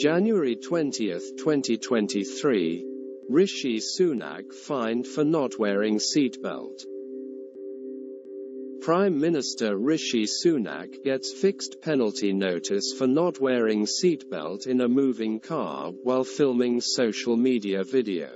January 20, 2023. Rishi Sunak fined for not wearing seatbelt. Prime Minister Rishi Sunak gets fixed penalty notice for not wearing seatbelt in a moving car while filming social media video.